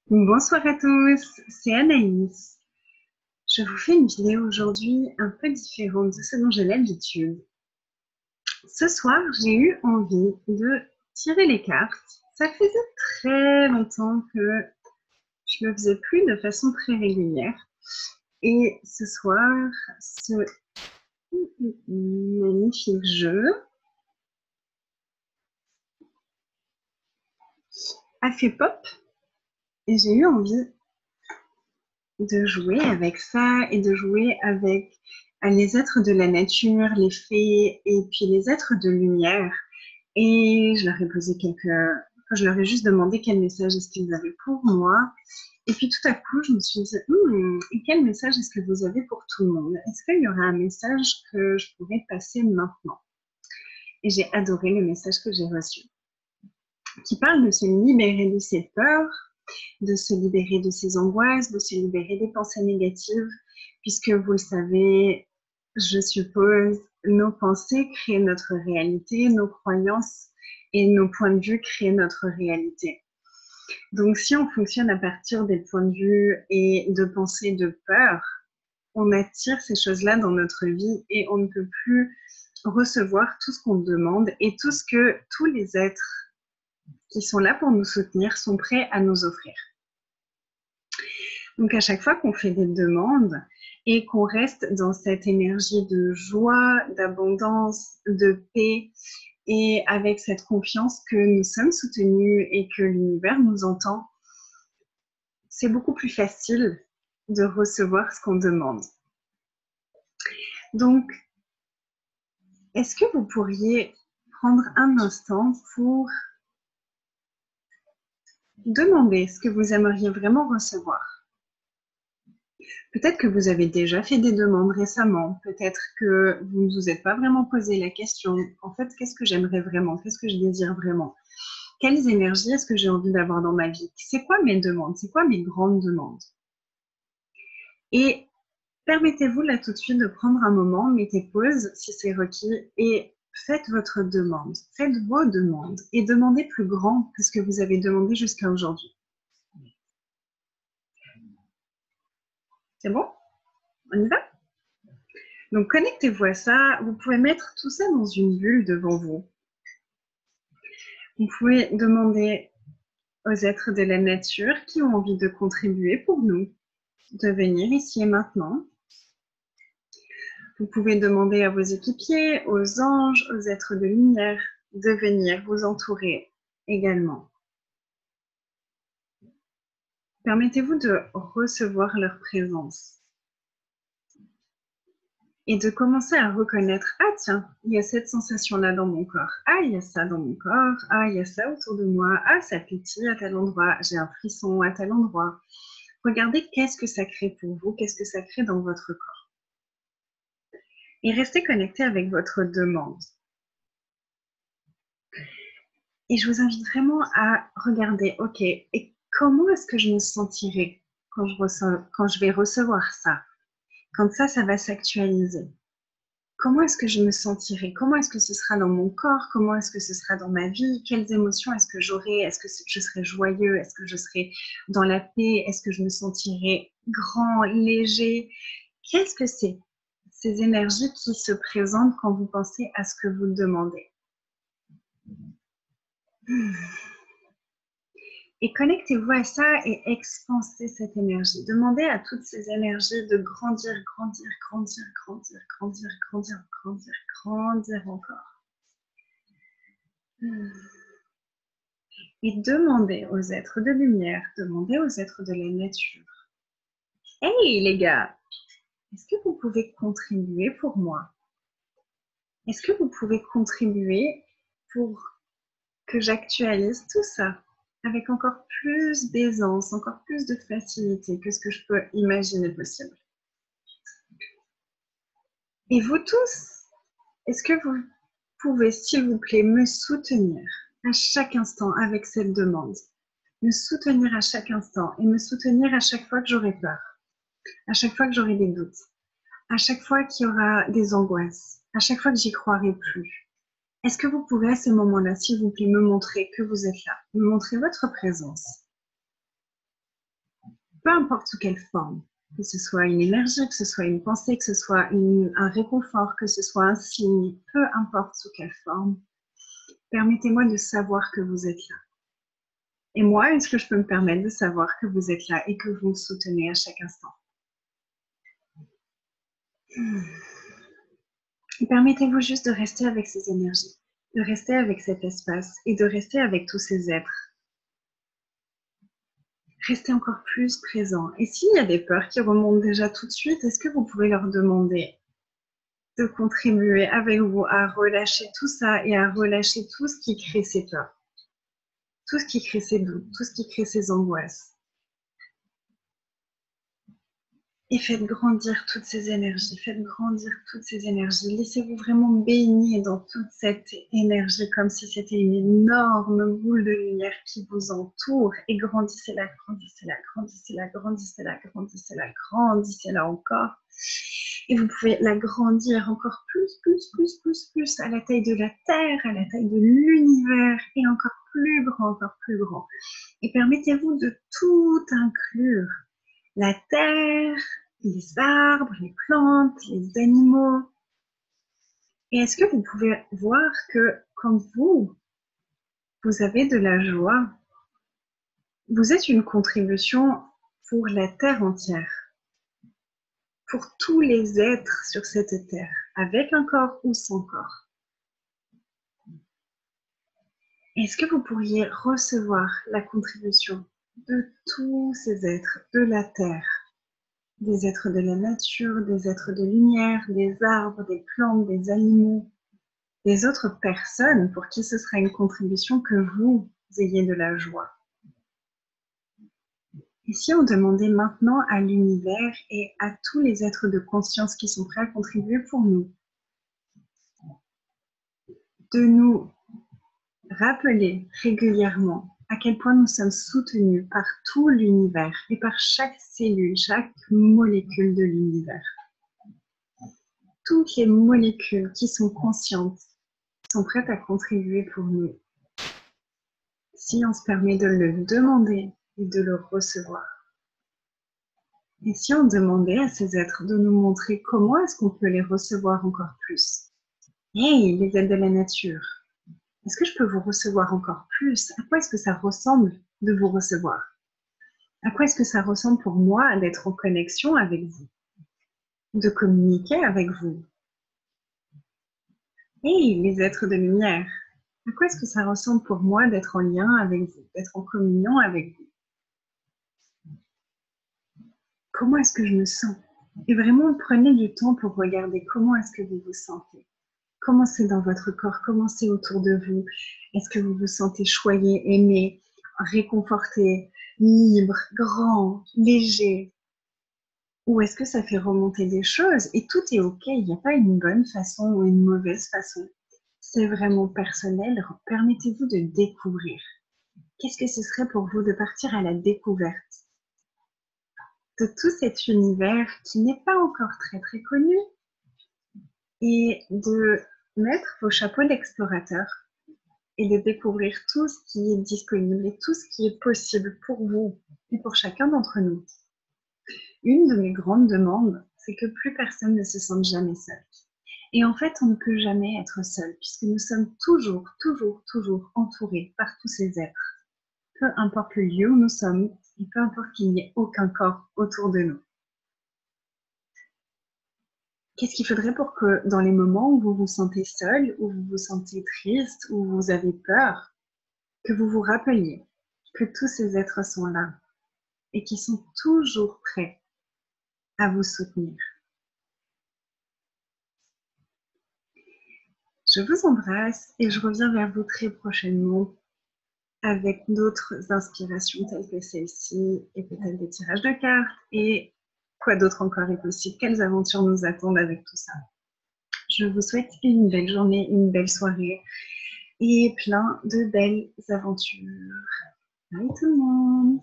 Bonsoir à tous, c'est Anaïs. Je vous fais une vidéo aujourd'hui un peu différente de ce dont j'ai l'habitude. Ce soir, j'ai eu envie de tirer les cartes. Ça faisait très longtemps que je ne le faisais plus de façon très régulière. Et ce soir, ce magnifique jeu a fait pop et j'ai eu envie de jouer avec ça et de jouer avec les êtres de la nature, les fées et puis les êtres de lumière. Et je leur ai posé je leur ai juste demandé quel message est-ce qu'ils avaient pour moi. Et puis tout à coup, je me suis dit, et quel message est-ce que vous avez pour tout le monde? Est-ce qu'il y aura un message que je pourrais passer maintenant? Et j'ai adoré le message que j'ai reçu, qui parle de se libérer de ses peurs, de se libérer de ses angoisses, de se libérer des pensées négatives, puisque vous le savez, je suppose, nos pensées créent notre réalité, nos croyances et nos points de vue créent notre réalité. Donc si on fonctionne à partir des points de vue et de pensées de peur, on attire ces choses-là dans notre vie et on ne peut plus recevoir tout ce qu'on demande et tout ce que tous les êtres qui sont là pour nous soutenir sont prêts à nous offrir. Donc à chaque fois qu'on fait des demandes et qu'on reste dans cette énergie de joie, d'abondance, de paix et avec cette confiance que nous sommes soutenus et que l'univers nous entend, c'est beaucoup plus facile de recevoir ce qu'on demande. Donc, est-ce que vous pourriez prendre un instant pour demander ce que vous aimeriez vraiment recevoir? Peut-être que vous avez déjà fait des demandes récemment, peut-être que vous ne vous êtes pas vraiment posé la question, en fait, qu'est-ce que j'aimerais vraiment? Qu'est-ce que je désire vraiment? Quelles énergies est-ce que j'ai envie d'avoir dans ma vie? C'est quoi mes demandes? C'est quoi mes grandes demandes? Et permettez-vous là tout de suite de prendre un moment, mettez pause si c'est requis et faites votre demande, faites vos demandes et demandez plus grand que ce que vous avez demandé jusqu'à aujourd'hui. C'est bon? On y va? Donc connectez-vous à ça, vous pouvez mettre tout ça dans une bulle devant vous. Vous pouvez demander aux êtres de la nature qui ont envie de contribuer pour nous, de venir ici et maintenant. Vous pouvez demander à vos équipiers, aux anges, aux êtres de lumière de venir vous entourer également. Permettez-vous de recevoir leur présence et de commencer à reconnaître, ah tiens, il y a cette sensation-là dans mon corps, ah il y a ça dans mon corps, ah il y a ça autour de moi, ah ça pétille à tel endroit, j'ai un frisson à tel endroit. Regardez qu'est-ce que ça crée pour vous, qu'est-ce que ça crée dans votre corps. Et restez connecté avec votre demande. Et je vous invite vraiment à regarder, ok, et comment est-ce que je me sentirai quand je vais recevoir ça, quand ça va s'actualiser? Comment est-ce que je me sentirai? Comment est-ce que ce sera dans mon corps? Comment est-ce que ce sera dans ma vie? Quelles émotions est-ce que j'aurai? Est-ce que je serai joyeux? Est-ce que je serai dans la paix? Est-ce que je me sentirai grand, léger? Qu'est-ce que c'est ces énergies qui se présentent quand vous pensez à ce que vous demandez? Et connectez-vous à ça et expansez cette énergie. Demandez à toutes ces énergies de grandir, grandir, grandir, grandir, grandir, grandir, grandir, grandir encore. Et demandez aux êtres de lumière, demandez aux êtres de la nature. Hey les gars, est-ce que vous pouvez contribuer pour moi? Est-ce que vous pouvez contribuer pour que j'actualise tout ça avec encore plus d'aisance, encore plus de facilité que ce que je peux imaginer possible? Et vous tous, est-ce que vous pouvez, s'il vous plaît, me soutenir à chaque instant avec cette demande? Me soutenir à chaque instant et me soutenir à chaque fois que j'aurai peur, à chaque fois que j'aurai des doutes, à chaque fois qu'il y aura des angoisses, à chaque fois que j'y croirai plus. Est-ce que vous pouvez à ce moment-là, s'il vous plaît, me montrer que vous êtes là, me montrer votre présence? peu importe sous quelle forme, que ce soit une énergie, que ce soit une pensée, que ce soit un réconfort, que ce soit un signe, peu importe sous quelle forme, permettez-moi de savoir que vous êtes là. Et moi, est-ce que je peux me permettre de savoir que vous êtes là et que vous me soutenez à chaque instant? Et permettez-vous juste de rester avec ces énergies, de rester avec cet espace et de rester avec tous ces êtres. Restez encore plus présent. Et s'il y a des peurs qui remontent déjà tout de suite, est-ce que vous pouvez leur demander de contribuer avec vous à relâcher tout ça et à relâcher tout ce qui crée ces peurs, tout ce qui crée ces doutes, tout ce qui crée ces angoisses. Et faites grandir toutes ces énergies, faites grandir toutes ces énergies. Laissez-vous vraiment baigner dans toute cette énergie comme si c'était une énorme boule de lumière qui vous entoure. Et grandissez-la, grandissez-la, grandissez-la, grandissez-la, grandissez-la, grandissez-la encore. Et vous pouvez la grandir encore plus, plus, plus, plus, plus à la taille de la Terre, à la taille de l'univers et encore plus grand, encore plus grand. Et permettez-vous de tout inclure. La terre, les arbres, les plantes, les animaux. Et est-ce que vous pouvez voir que quand vous avez de la joie, vous êtes une contribution pour la terre entière, pour tous les êtres sur cette terre, avec un corps ou sans corps. Est-ce que vous pourriez recevoir la contribution de tous ces êtres de la terre? Des êtres de la nature, des êtres de lumière, des arbres, des plantes, des animaux, des autres personnes pour qui ce sera une contribution que vous ayez de la joie. Et si on demandait maintenant à l'univers et à tous les êtres de conscience qui sont prêts à contribuer pour nous, de nous rappeler régulièrement à quel point nous sommes soutenus par tout l'univers et par chaque cellule, chaque molécule de l'univers. Toutes les molécules qui sont conscientes sont prêtes à contribuer pour nous. Si on se permet de le demander et de le recevoir. Et si on demandait à ces êtres de nous montrer comment est-ce qu'on peut les recevoir encore plus? Hey, les êtres de la nature, est-ce que je peux vous recevoir encore plus? À quoi est-ce que ça ressemble de vous recevoir? À quoi est-ce que ça ressemble pour moi d'être en connexion avec vous? De communiquer avec vous? Hey, les êtres de lumière, à quoi est-ce que ça ressemble pour moi d'être en lien avec vous, d'être en communion avec vous? Comment est-ce que je me sens? Et vraiment, prenez du temps pour regarder comment est-ce que vous vous sentez. Comment c'est dans votre corps? Comment c'est autour de vous? Est-ce que vous vous sentez choyé, aimé, réconforté, libre, grand, léger? Ou est-ce que ça fait remonter des choses? Et tout est OK, il n'y a pas une bonne façon ou une mauvaise façon. C'est vraiment personnel. Permettez-vous de découvrir. Qu'est-ce que ce serait pour vous de partir à la découverte de tout cet univers qui n'est pas encore très très connu et de mettre vos chapeaux d'explorateur et de découvrir tout ce qui est disponible et tout ce qui est possible pour vous et pour chacun d'entre nous. Une de mes grandes demandes, c'est que plus personne ne se sente jamais seul. Et en fait, on ne peut jamais être seul puisque nous sommes toujours, toujours, toujours entourés par tous ces êtres. Peu importe le lieu où nous sommes et peu importe qu'il n'y ait aucun corps autour de nous. Qu'est-ce qu'il faudrait pour que dans les moments où vous vous sentez seul, où vous vous sentez triste, où vous avez peur, que vous vous rappeliez que tous ces êtres sont là et qui sont toujours prêts à vous soutenir. Je vous embrasse et je reviens vers vous très prochainement avec d'autres inspirations telles que celle-ci et peut-être des tirages de cartes et quoi d'autre encore est possible. Quelles aventures nous attendent avec tout ça? Je vous souhaite une belle journée, une belle soirée et plein de belles aventures. Bye tout le monde!